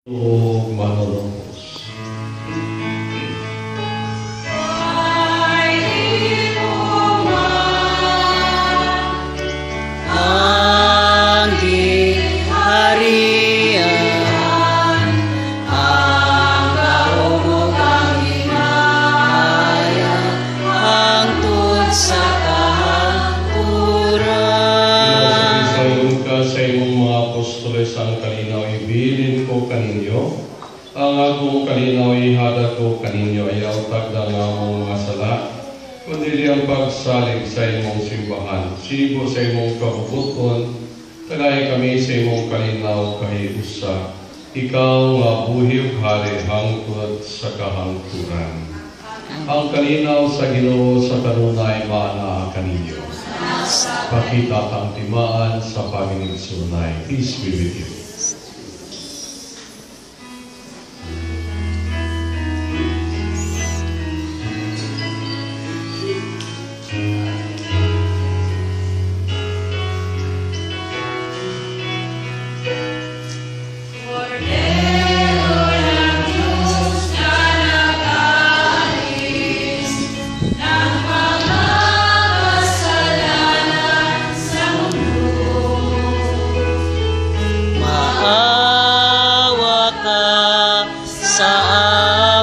o manlolokos. Ang diharian, ang kaumugang himaya, hangtod sa kahanturan. Isayon ka sa imong mga apostoles ang kalinaw ibilin ko kaninyo. Ang akong kalinaw ihatag ko kaninyo ay autag na among mga sala, kundi ang pagsalig sa imong simbahan. Sibo sa imong kabubuton, tagay kami sa imong kalinaw kahiusa. Ikaw nga buhig hari hangtod sa kahangturan. Ang kalinaw sa Ginoo sa kanunay maana kaninyo. Pakita kang timaan sa paginigsunay. Peace be with you. Maawa ka sa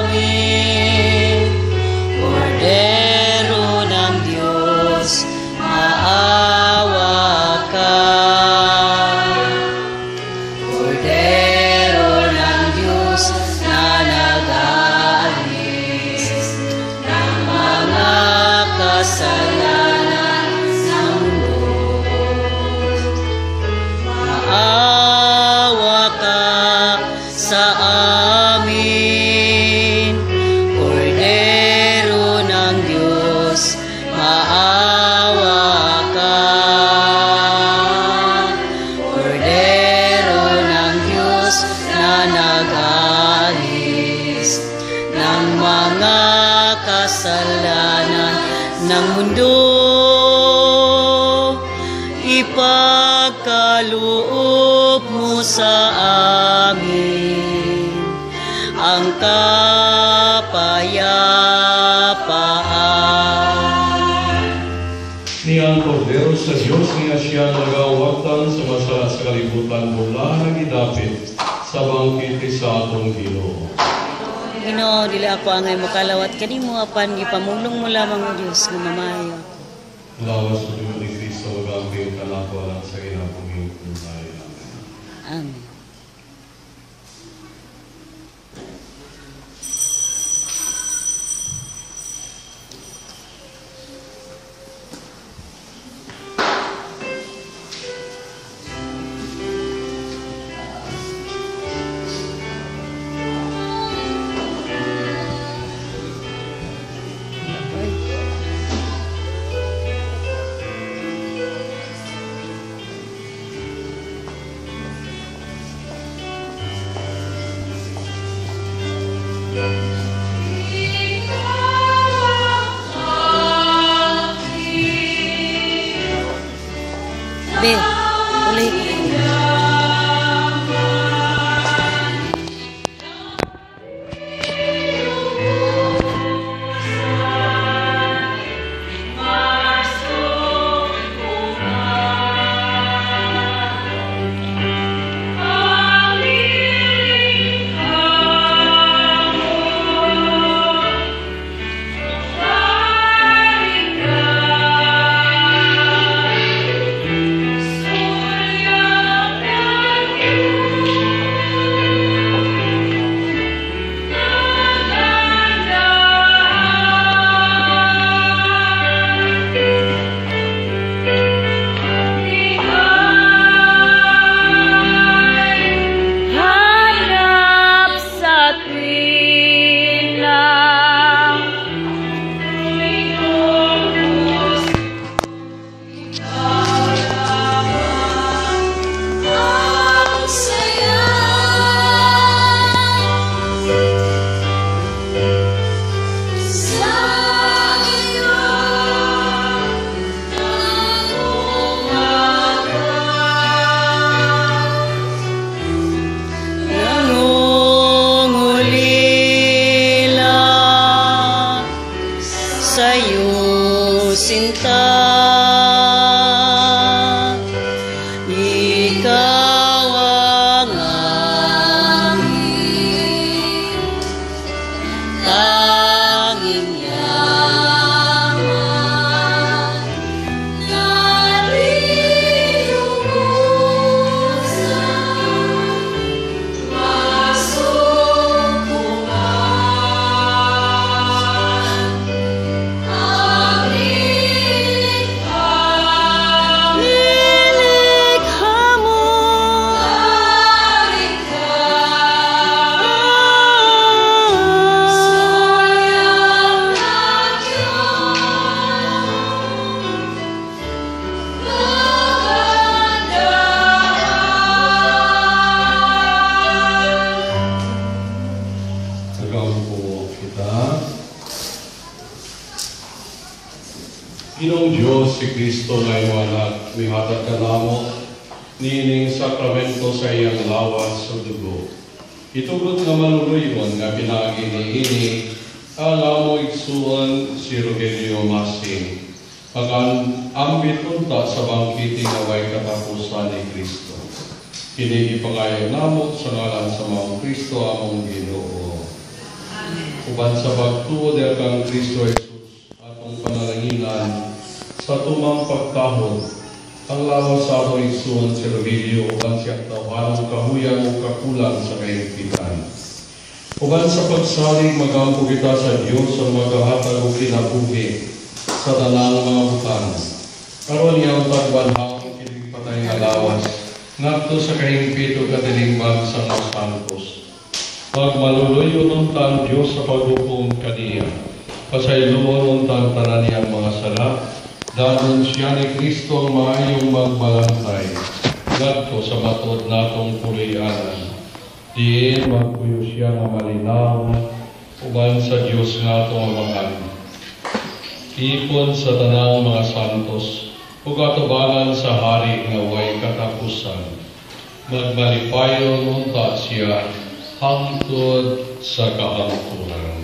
amin, Kordero ng Diyos, maawa ka. Kordero ng Diyos na nag-aalis ng mga kasalanan ng mundo. Maawa ka sa amin, Kordero ng Diyos, maawa ka. Kordero ng Diyos na nag-aalis ng mga kasalanan ng mundo. Ipagkaloob mo sa amin ang kapayapaan. Ni ang Kordero sa Diyos niya siya nagawatan sa masala sa kalibutan mula nagidapit sa bangkit sa atong Ginoo. Ginoo, dili ako angay makalawat kanimo apan gipamulong mo lamang ang Dios nga mamayo. Lawas sa Diyos ni Kristo magagawin ka na ko alang sa ginapong tunay. Amen. Be, ulit. Sa Ginoong Diyos, si Kristo ngay walag, mihatag ka namo, nining sakramento sa iyang lawas sa dugo. Itugot nga maluluyon nga pinagi ni ini, alamo igsuon si Rogelio Masing, pagkan ambit unta sa bangkiti nga way katapusan ni Kristo. Kini ipangayag namo sa ngalan sa mga Kristo among Ginoo. Uban sa pagtuod kang Kristo Jesus atong panalanginan sa tumang pagkahon, ang lawas sa atong igsuon si Rogelio uban siyang tawanong kahuyang o kakulang sa kahigpitan. Uban sa pagsaling magampo kita sa Diyos ang maghahatag o kinabuhi sa tanang mga butang. Karon iyang tagbanhang kinigpatay nga lawas ngadto sa kahingpito kadilimbag sa mga santos. Pagmaluluyo ng tan Diyos sa paghukom kaniya, pasayloon ng tan tanan niyang mga sala, danon siya ni Kristo ang maayong magbalantay, ngadto sa matod natong pulianan. Diin magpuyo siya nga malinaw, uban sa Diyos nga itong amahan. Ipon sa tanang mga santos, ug atubangan sa hari nga way katapusan. Magmalipayon unta siya hangtod sa kahangturan.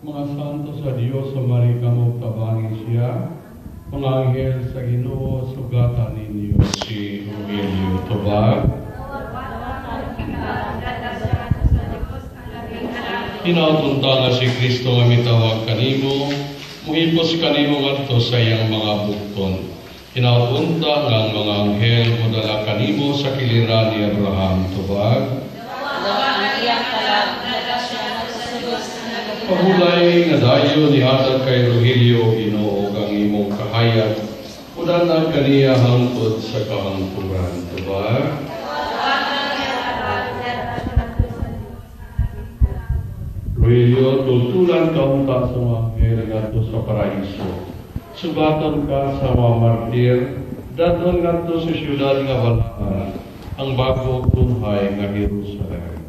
Mga santo sa Diyos, sumari ka mo tabangi siya. Mga anghel sa Ginoo, sugatan ninyo si Rogelio Tobar. Kinautunta nga si Kristo nga mitawag kanimo, muhipos kanimo ngadto sa iyang mga bukton. Kinautunta nga ang mga anghel mudala kanimo sa kiliran ni Abraham Tobar. Pahulay nga dayo ni hatag kay Rogelio Ginoo ang imong kahayag, udan ang kaniya hangtod sa kahangturan. Tobar. Rogelio, tultulan ka unta sa mga anghel ngadto sa paraiso. Sugatan ka sa mga martir, dadon ngadto sa syudad nga walahan, ang bago tunhay nga Jerusalem.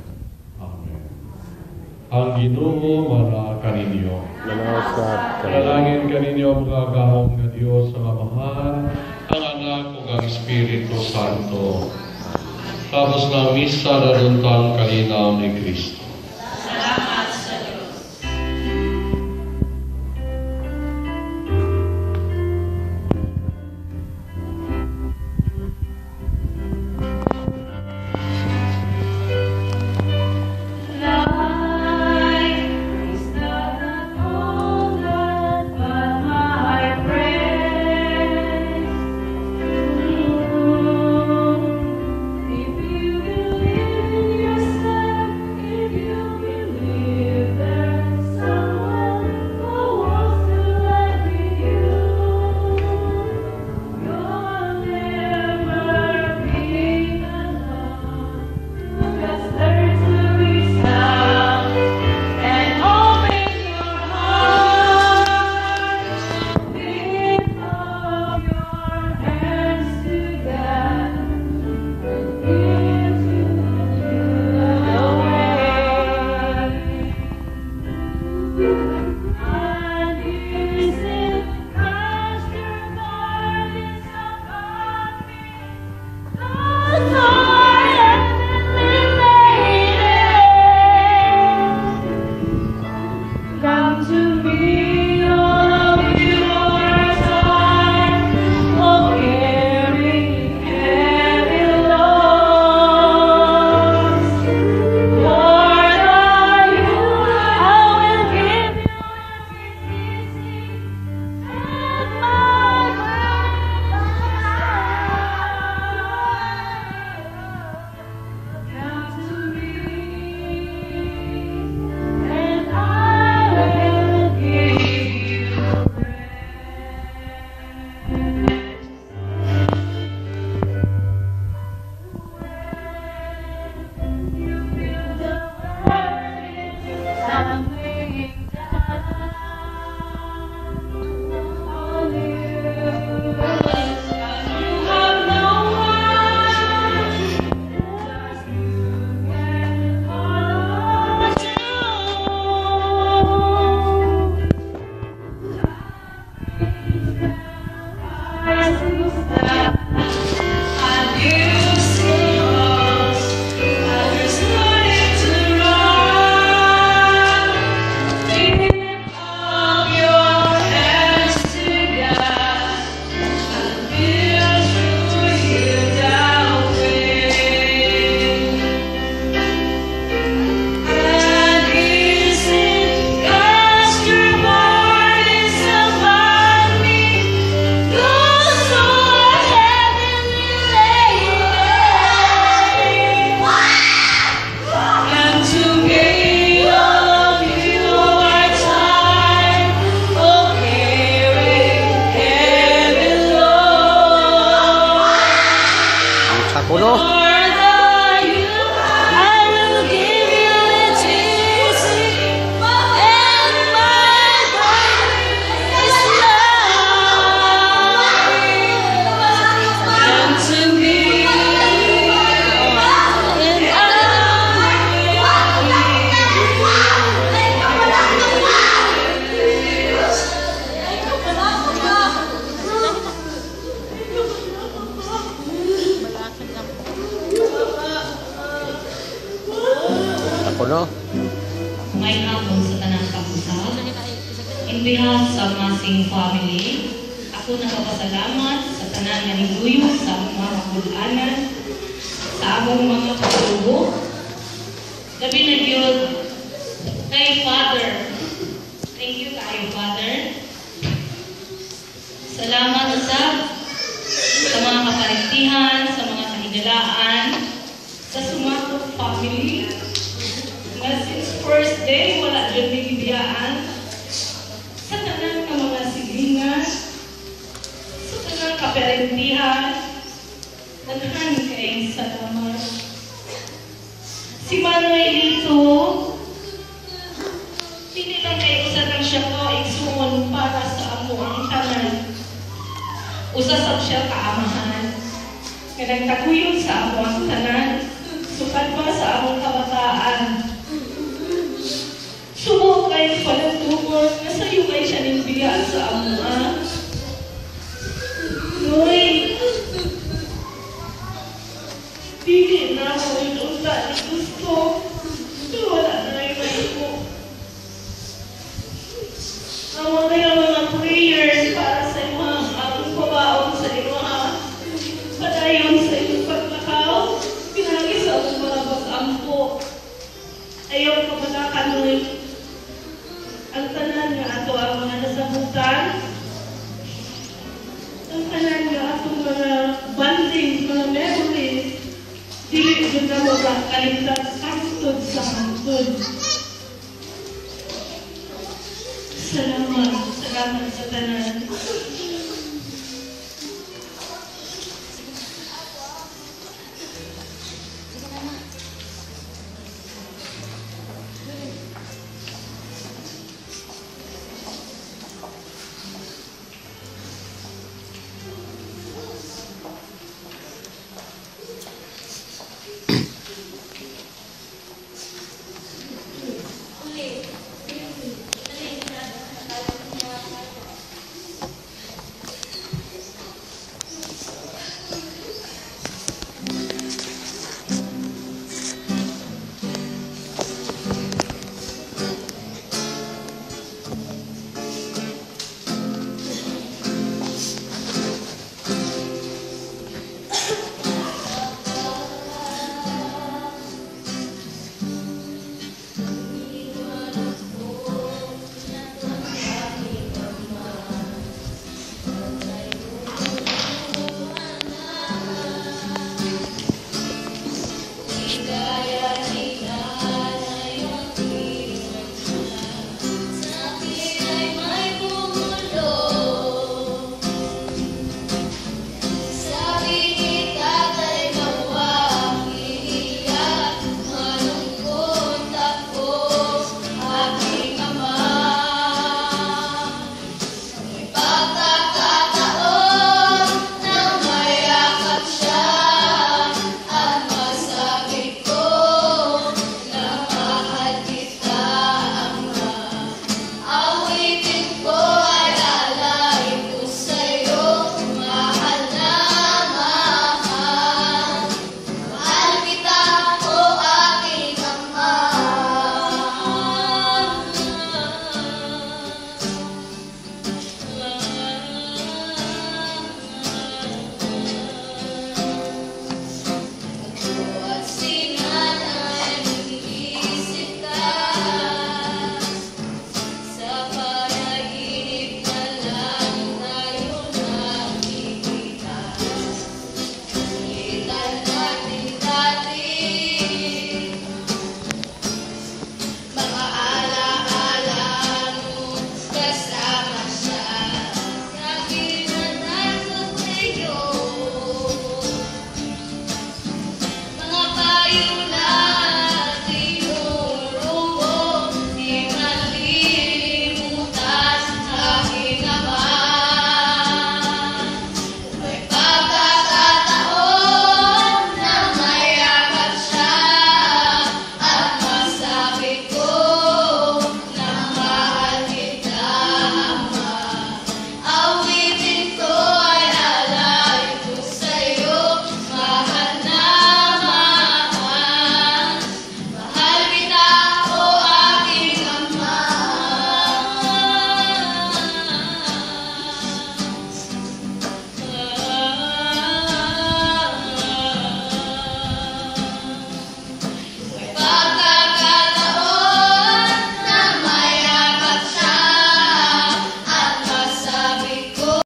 Ang Ginoo mara kaninyo. Dalangin kaninyo mga gahong nga Dios sa Amahan, ang Anak ug ang Espiritu Santo. Tapos na misa na duntang kalinaw ni Kristo. Salamat sa Diyos. If you behalf sa Masing family, ako nagpapasalamat sa tanan nga hiluyo sa mga magulanan, sa among mga katubo. Gabi na yun, kay Father. Thank you kayo, Father. Salamat sa mga kaparintihan, sa mga kahigalaan, sa Sumatok family, na since first day, wala dyan bigibiyaan, sa tanan ng mga silingan, sa tanan kaparintihan, naghan kay salamat. Si Manuelito, hindi lang kayo usa lang siya ko igsuon para sa amo ang tanan. Usa sab siya kaamahan. Nga nagtaguyod sa amo ang tanan, sukad pa sa among kabataan. Sumo kayo palantungon, nasayo kayo siya nimbiya sa amo. Noy, dili na ako inunta ni gusto. Pero wala na rin mo. Amo kayo mga prayers para sa iyo, ang pabaon sa iyo, padayon sa iyong paglakaw, pinagi sa akong mga pag-ampo. Ayaw ka malakanoy. Ang tanan nga ato ang mga nasabutan, ang tanan nga atong mga banding, mga memories, dili din na wala kalimtas hangtod sa hangtod. Salamat sa tanan.